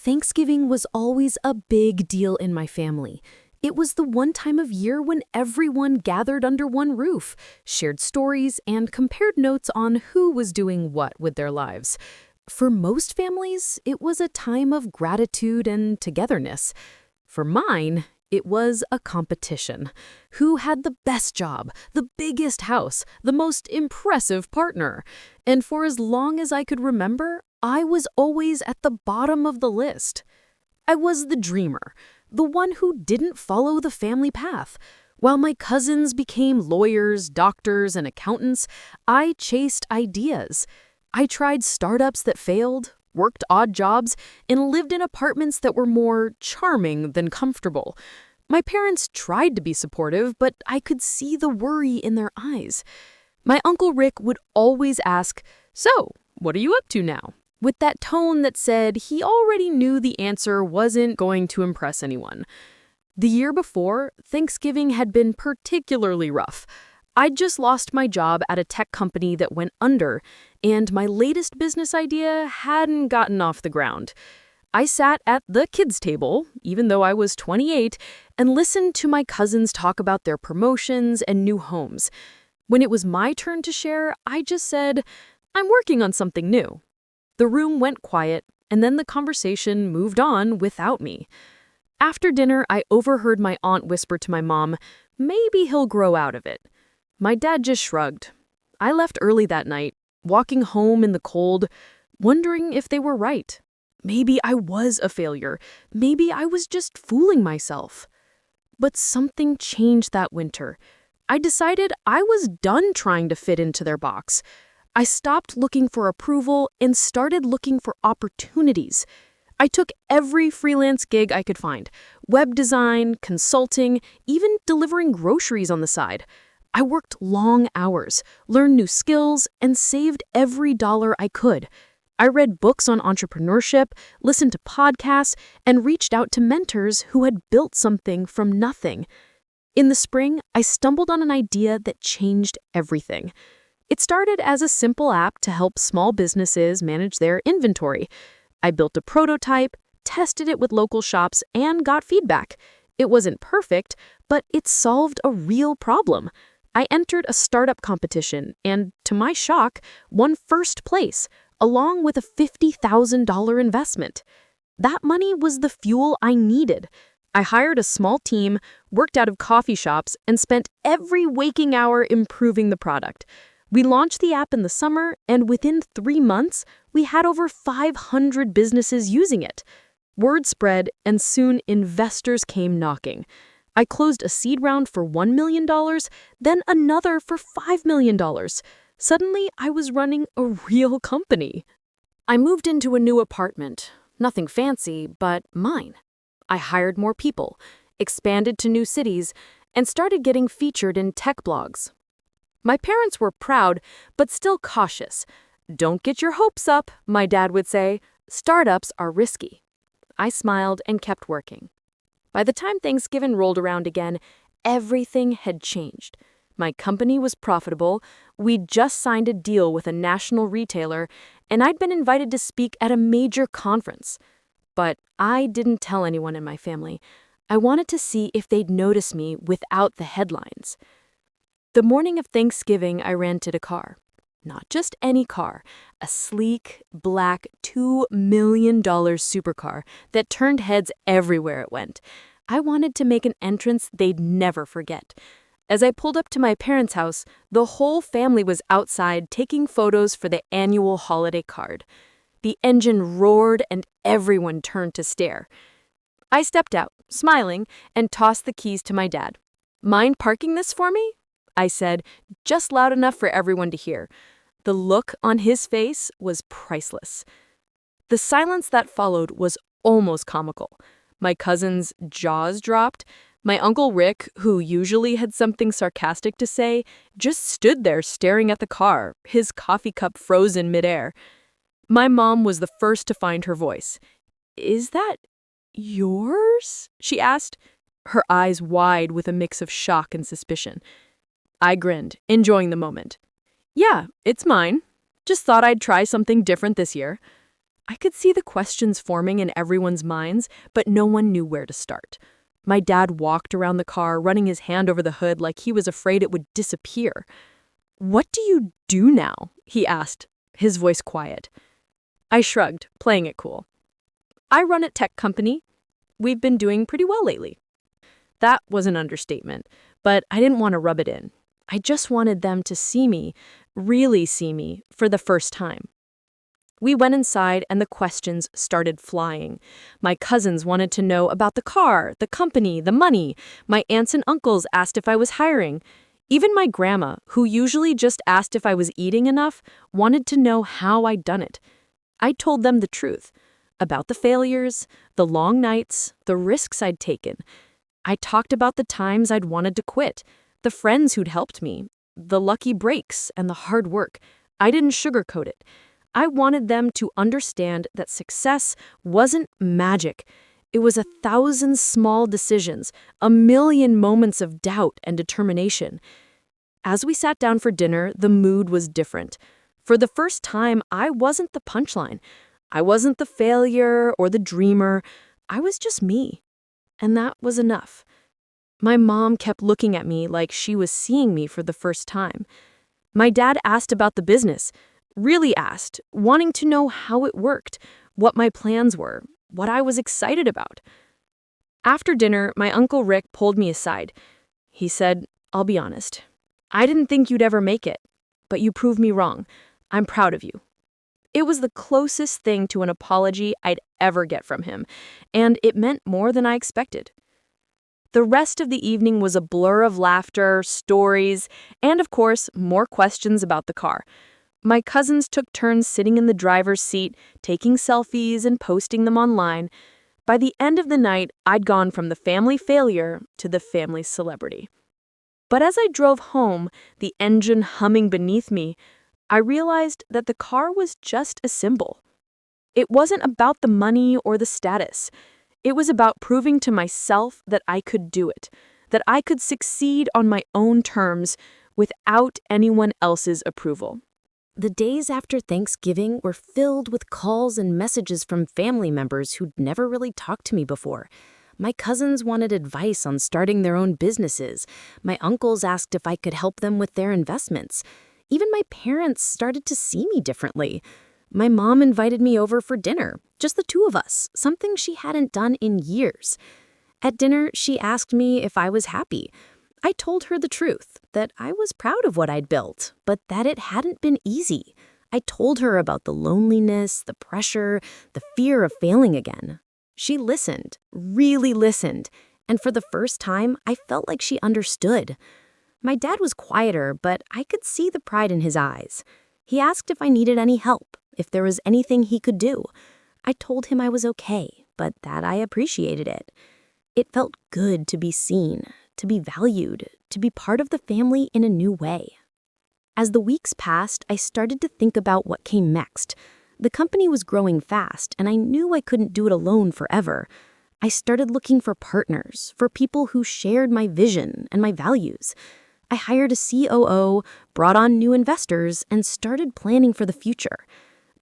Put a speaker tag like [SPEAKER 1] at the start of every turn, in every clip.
[SPEAKER 1] Thanksgiving was always a big deal in my family. It was the one time of year when everyone gathered under one roof, shared stories, and compared notes on who was doing what with their lives. For most families, it was a time of gratitude and togetherness. For mine, it was a competition. Who had the best job, the biggest house, the most impressive partner? And for as long as I could remember, I was always at the bottom of the list. I was the dreamer, the one who didn't follow the family path. While my cousins became lawyers, doctors, and accountants, I chased ideas. I tried startups that failed, worked odd jobs, and lived in apartments that were more charming than comfortable. My parents tried to be supportive, but I could see the worry in their eyes. My Uncle Rick would always ask, "So, what are you up to now?" with that tone that said he already knew the answer wasn't going to impress anyone. The year before, Thanksgiving had been particularly rough. I'd just lost my job at a tech company that went under, and my latest business idea hadn't gotten off the ground. I sat at the kids' table, even though I was 28, and listened to my cousins talk about their promotions and new homes. When it was my turn to share, I just said, "I'm working on something new." The room went quiet, and then the conversation moved on without me. After dinner, I overheard my aunt whisper to my mom, "Maybe he'll grow out of it." My dad just shrugged. I left early that night, walking home in the cold, wondering if they were right. Maybe I was a failure. Maybe I was just fooling myself. But something changed that winter. I decided I was done trying to fit into their box. I stopped looking for approval and started looking for opportunities. I took every freelance gig I could find: web design, consulting, even delivering groceries on the side. I worked long hours, learned new skills, and saved every dollar I could. I read books on entrepreneurship, listened to podcasts, and reached out to mentors who had built something from nothing. In the spring, I stumbled on an idea that changed everything. It started as a simple app to help small businesses manage their inventory. I built a prototype, tested it with local shops, and got feedback. It wasn't perfect, but it solved a real problem. I entered a startup competition and, to my shock, won first place, along with a $50,000 investment. That money was the fuel I needed. I hired a small team, worked out of coffee shops, and spent every waking hour improving the product. We launched the app in the summer, and within 3 months, we had over 500 businesses using it. Word spread, and soon investors came knocking. I closed a seed round for $1 million, then another for $5 million. Suddenly, I was running a real company. I moved into a new apartment. Nothing fancy, but mine. I hired more people, expanded to new cities, and started getting featured in tech blogs. My parents were proud, but still cautious. "Don't get your hopes up," my dad would say. "Startups are risky." I smiled and kept working. By the time Thanksgiving rolled around again, everything had changed. My company was profitable, we'd just signed a deal with a national retailer, and I'd been invited to speak at a major conference. But I didn't tell anyone in my family. I wanted to see if they'd notice me without the headlines. The morning of Thanksgiving, I rented a car. Not just any car, a sleek, black $2 million supercar that turned heads everywhere it went. I wanted to make an entrance they'd never forget. As I pulled up to my parents' house, the whole family was outside taking photos for the annual holiday card. The engine roared and everyone turned to stare. I stepped out, smiling, and tossed the keys to my dad. "Mind parking this for me?" I said, just loud enough for everyone to hear. The look on his face was priceless. The silence that followed was almost comical. My cousin's jaws dropped. My Uncle Rick, who usually had something sarcastic to say, just stood there staring at the car, his coffee cup frozen midair. My mom was the first to find her voice. "Is that yours?" she asked, her eyes wide with a mix of shock and suspicion. I grinned, enjoying the moment. "Yeah, it's mine. Just thought I'd try something different this year." I could see the questions forming in everyone's minds, but no one knew where to start. My dad walked around the car, running his hand over the hood like he was afraid it would disappear. "What do you do now?" he asked, his voice quiet. I shrugged, playing it cool. "I run a tech company. We've been doing pretty well lately." That was an understatement, but I didn't want to rub it in. I just wanted them to see me, really see me, for the first time. We went inside and the questions started flying. My cousins wanted to know about the car, the company, the money. My aunts and uncles asked if I was hiring. Even my grandma, who usually just asked if I was eating enough, wanted to know how I'd done it. I told them the truth about the failures, the long nights, the risks I'd taken. I talked about the times I'd wanted to quit, the friends who'd helped me, the lucky breaks, and the hard work. I didn't sugarcoat it. I wanted them to understand that success wasn't magic. It was 1,000 small decisions, 1,000,000 moments of doubt and determination. As we sat down for dinner, the mood was different. For the first time, I wasn't the punchline. I wasn't the failure or the dreamer. I was just me. And that was enough. My mom kept looking at me like she was seeing me for the first time. My dad asked about the business. Really asked, wanting to know how it worked, what my plans were, what I was excited about. After dinner, my Uncle Rick pulled me aside. He said, "I'll be honest. I didn't think you'd ever make it, but you proved me wrong. I'm proud of you." It was the closest thing to an apology I'd ever get from him, and it meant more than I expected. The rest of the evening was a blur of laughter, stories, and of course, more questions about the car. My cousins took turns sitting in the driver's seat, taking selfies and posting them online. By the end of the night, I'd gone from the family failure to the family celebrity. But as I drove home, the engine humming beneath me, I realized that the car was just a symbol. It wasn't about the money or the status. It was about proving to myself that I could do it, that I could succeed on my own terms without anyone else's approval. The days after Thanksgiving were filled with calls and messages from family members who'd never really talked to me before. My cousins wanted advice on starting their own businesses. My uncles asked if I could help them with their investments. Even my parents started to see me differently. My mom invited me over for dinner, just the two of us, something she hadn't done in years. At dinner, she asked me if I was happy. I told her the truth, that I was proud of what I'd built, but that it hadn't been easy. I told her about the loneliness, the pressure, the fear of failing again. She listened, really listened, and for the first time, I felt like she understood. My dad was quieter, but I could see the pride in his eyes. He asked if I needed any help, if there was anything he could do. I told him I was okay, but that I appreciated it. It felt good to be seen, to be valued, to be part of the family in a new way. As the weeks passed, I started to think about what came next. The company was growing fast, and I knew I couldn't do it alone forever. I started looking for partners, for people who shared my vision and my values. I hired a COO, brought on new investors, and started planning for the future.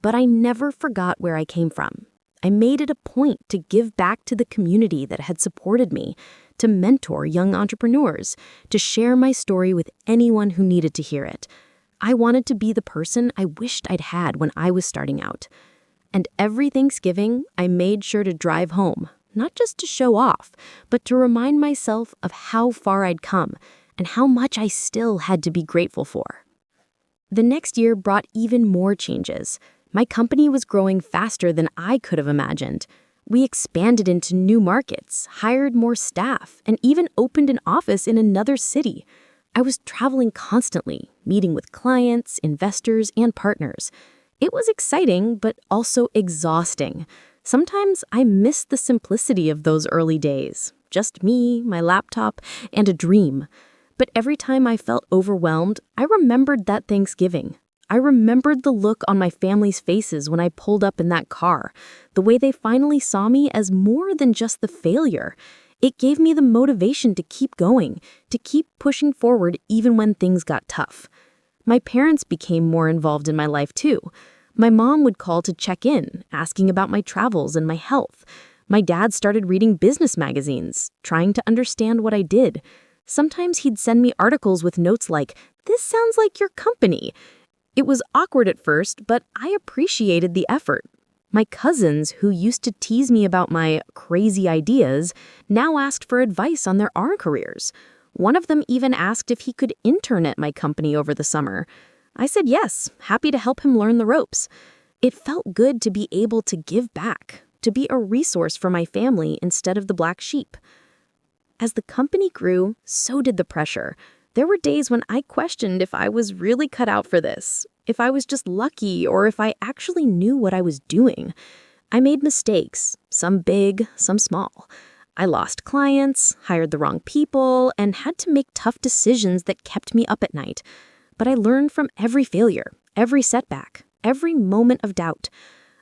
[SPEAKER 1] But I never forgot where I came from. I made it a point to give back to the community that had supported me, to mentor young entrepreneurs, to share my story with anyone who needed to hear it. I wanted to be the person I wished I'd had when I was starting out. And every Thanksgiving, I made sure to drive home, not just to show off, but to remind myself of how far I'd come and how much I still had to be grateful for. The next year brought even more changes. My company was growing faster than I could have imagined. We expanded into new markets, hired more staff, and even opened an office in another city. I was traveling constantly, meeting with clients, investors, and partners. It was exciting, but also exhausting. Sometimes I missed the simplicity of those early days. Just me, my laptop, and a dream. But every time I felt overwhelmed, I remembered that Thanksgiving. I remembered the look on my family's faces when I pulled up in that car, the way they finally saw me as more than just the failure. It gave me the motivation to keep going, to keep pushing forward even when things got tough. My parents became more involved in my life too. My mom would call to check in, asking about my travels and my health. My dad started reading business magazines, trying to understand what I did. Sometimes he'd send me articles with notes like, "This sounds like your company." It was awkward at first, but I appreciated the effort. My cousins, who used to tease me about my crazy ideas, now asked for advice on their own careers. One of them even asked if he could intern at my company over the summer. I said yes, happy to help him learn the ropes. It felt good to be able to give back, to be a resource for my family instead of the black sheep. As the company grew, so did the pressure. There were days when I questioned if I was really cut out for this, if I was just lucky, or if I actually knew what I was doing. I made mistakes, some big, some small. I lost clients, hired the wrong people, and had to make tough decisions that kept me up at night. But I learned from every failure, every setback, every moment of doubt.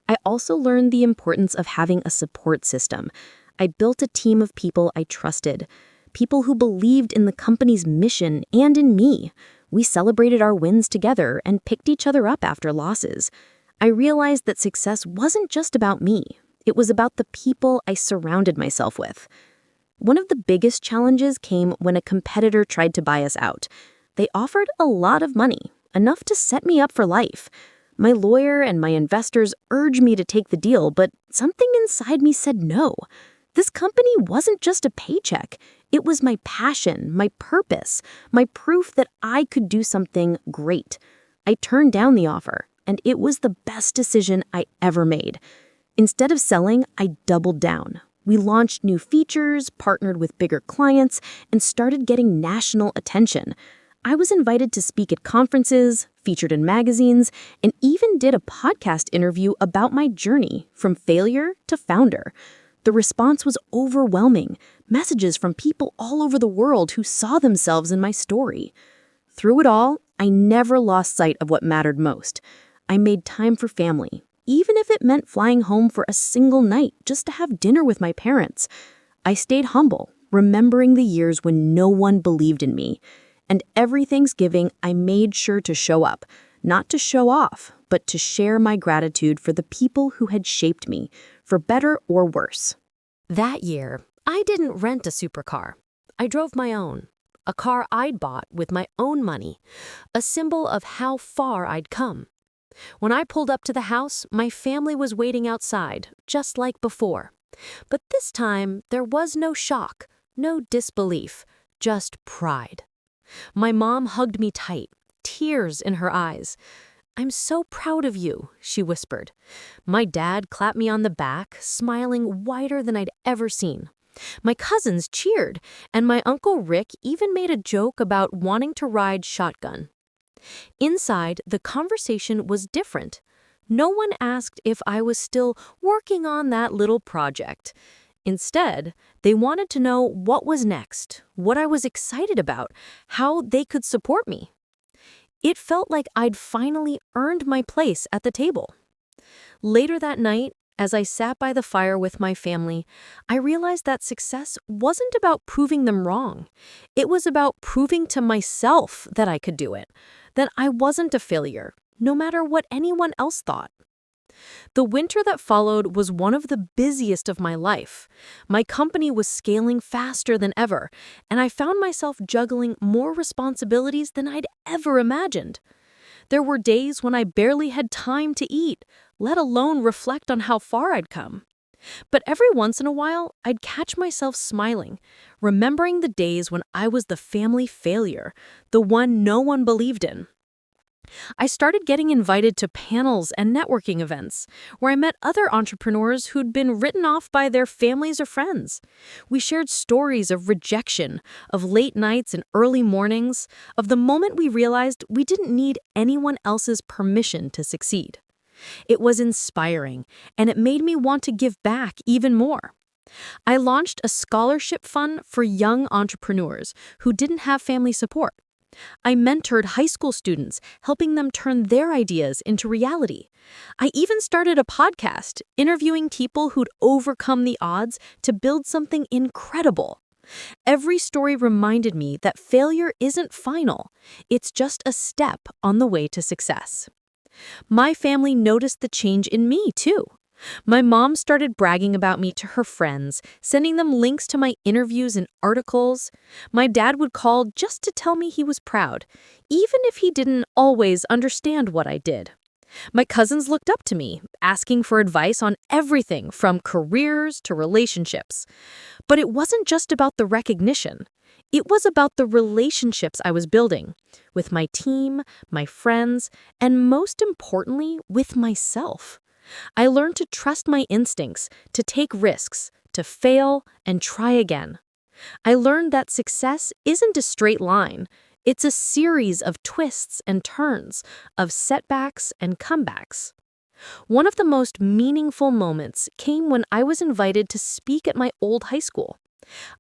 [SPEAKER 1] I also learned the importance of having a support system. I built a team of people I trusted, people who believed in the company's mission and in me. We celebrated our wins together and picked each other up after losses. I realized that success wasn't just about me. It was about the people I surrounded myself with. One of the biggest challenges came when a competitor tried to buy us out. They offered a lot of money, enough to set me up for life. My lawyer and my investors urged me to take the deal, but something inside me said no. This company wasn't just a paycheck. It was my passion, my purpose, my proof that I could do something great. I turned down the offer, and it was the best decision I ever made. Instead of selling, I doubled down. We launched new features, partnered with bigger clients, and started getting national attention. I was invited to speak at conferences, featured in magazines, and even did a podcast interview about my journey from failure to founder. The response was overwhelming, messages from people all over the world who saw themselves in my story. Through it all, I never lost sight of what mattered most. I made time for family, even if it meant flying home for a single night just to have dinner with my parents. I stayed humble, remembering the years when no one believed in me. And every Thanksgiving, I made sure to show up, not to show off, but to share my gratitude for the people who had shaped me, for better or worse.
[SPEAKER 2] That year, I didn't rent a supercar. I drove my own, a car I'd bought with my own money, a symbol of how far I'd come. When I pulled up to the house, my family was waiting outside, just like before. But this time, there was no shock, no disbelief, just pride. My mom hugged me tight, tears in her eyes. "I'm so proud of you," she whispered. My dad clapped me on the back, smiling wider than I'd ever seen. My cousins cheered, and my Uncle Rick even made a joke about wanting to ride shotgun. Inside, the conversation was different. No one asked if I was still working on that little project. Instead, they wanted to know what was next, what I was excited about, how they could support me. It felt like I'd finally earned my place at the table. Later that night, as I sat by the fire with my family, I realized that success wasn't about proving them wrong. It was about proving to myself that I could do it, that I wasn't a failure, no matter what anyone else thought. The winter that followed was one of the busiest of my life. My company was scaling faster than ever, and I found myself juggling more responsibilities than I'd ever imagined. There were days when I barely had time to eat, let alone reflect on how far I'd come. But every once in a while, I'd catch myself smiling, remembering the days when I was the family failure, the one no one believed in. I started getting invited to panels and networking events, where I met other entrepreneurs who'd been written off by their families or friends. We shared stories of rejection, of late nights and early mornings, of the moment we realized we didn't need anyone else's permission to succeed. It was inspiring, and it made me want to give back even more. I launched a scholarship fund for young entrepreneurs who didn't have family support. I mentored high school students, helping them turn their ideas into reality. I even started a podcast, interviewing people who'd overcome the odds to build something incredible. Every story reminded me that failure isn't final. It's just a step on the way to success. My family noticed the change in me, too. My mom started bragging about me to her friends, sending them links to my interviews and articles. My dad would call just to tell me he was proud, even if he didn't always understand what I did. My cousins looked up to me, asking for advice on everything from careers to relationships. But it wasn't just about the recognition. It was about the relationships I was building with my team, my friends, and most importantly, with myself. I learned to trust my instincts, to take risks, to fail, and try again. I learned that success isn't a straight line. It's a series of twists and turns, of setbacks and comebacks. One of the most meaningful moments came when I was invited to speak at my old high school.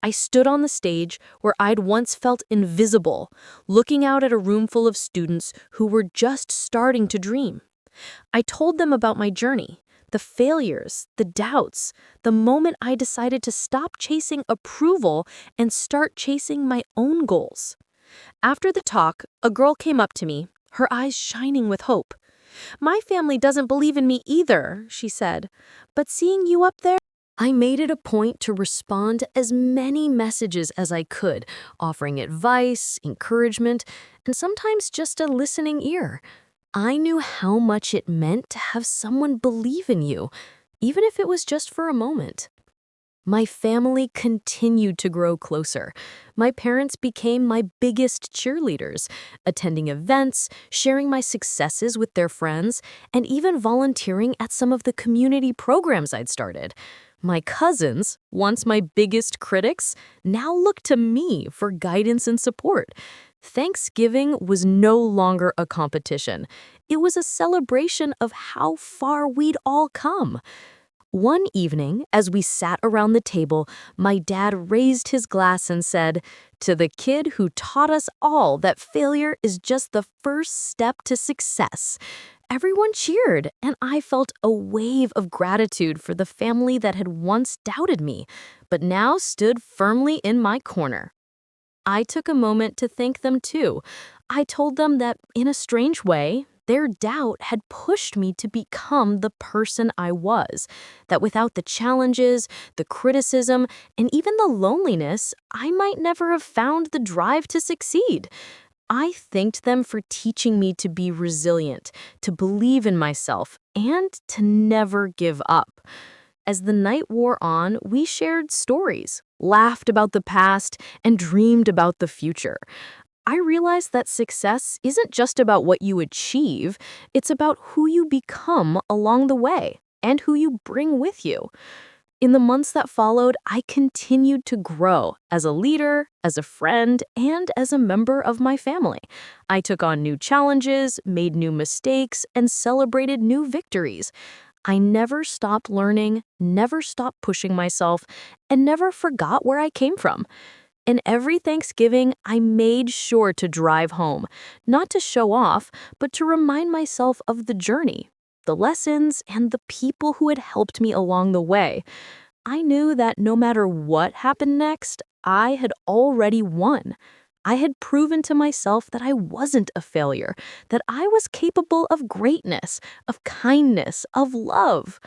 [SPEAKER 2] I stood on the stage where I'd once felt invisible, looking out at a room full of students who were just starting to dream. I told them about my journey, the failures, the doubts, the moment I decided to stop chasing approval and start chasing my own goals. After the talk, a girl came up to me, her eyes shining with hope. "My family doesn't believe in me either," she said, "but seeing you up there—"
[SPEAKER 1] I made it a point to respond to as many messages as I could, offering advice, encouragement, and sometimes just a listening ear. I knew how much it meant to have someone believe in you, even if it was just for a moment. My family continued to grow closer. My parents became my biggest cheerleaders, attending events, sharing my successes with their friends, and even volunteering at some of the community programs I'd started. My cousins, once my biggest critics, now looked to me for guidance and support. Thanksgiving was no longer a competition. It was a celebration of how far we'd all come. One evening, as we sat around the table, my dad raised his glass and said, "To the kid who taught us all that failure is just the first step to success." Everyone cheered, and I felt a wave of gratitude for the family that had once doubted me, but now stood firmly in my corner. I took a moment to thank them too. I told them that, in a strange way, their doubt had pushed me to become the person I was, that without the challenges, the criticism, and even the loneliness, I might never have found the drive to succeed. I thanked them for teaching me to be resilient, to believe in myself, and to never give up. As the night wore on, we shared stories, laughed about the past, and dreamed about the future. I realized that success isn't just about what you achieve, it's about who you become along the way and who you bring with you. In the months that followed, I continued to grow as a leader, as a friend, and as a member of my family. I took on new challenges, made new mistakes, and celebrated new victories. I never stopped learning, never stopped pushing myself, and never forgot where I came from. And every Thanksgiving, I made sure to drive home, not to show off, but to remind myself of the journey, the lessons, and the people who had helped me along the way. I knew that no matter what happened next, I had already won. I had proven to myself that I wasn't a failure, that I was capable of greatness, of kindness, of love.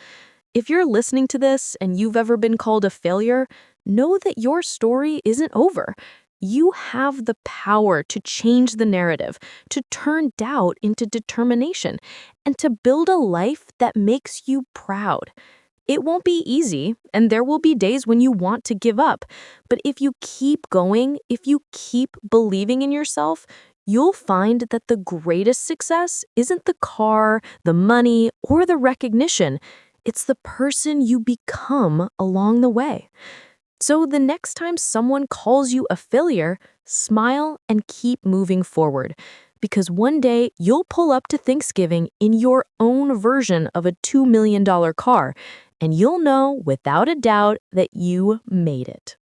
[SPEAKER 1] If you're listening to this and you've ever been called a failure, know that your story isn't over. You have the power to change the narrative, to turn doubt into determination, and to build a life that makes you proud. It won't be easy, and there will be days when you want to give up. But if you keep going, if you keep believing in yourself, you'll find that the greatest success isn't the car, the money, or the recognition. It's the person you become along the way. So the next time someone calls you a failure, smile and keep moving forward. Because one day you'll pull up to Thanksgiving in your own version of a $2 million car, and you'll know without a doubt that you made it.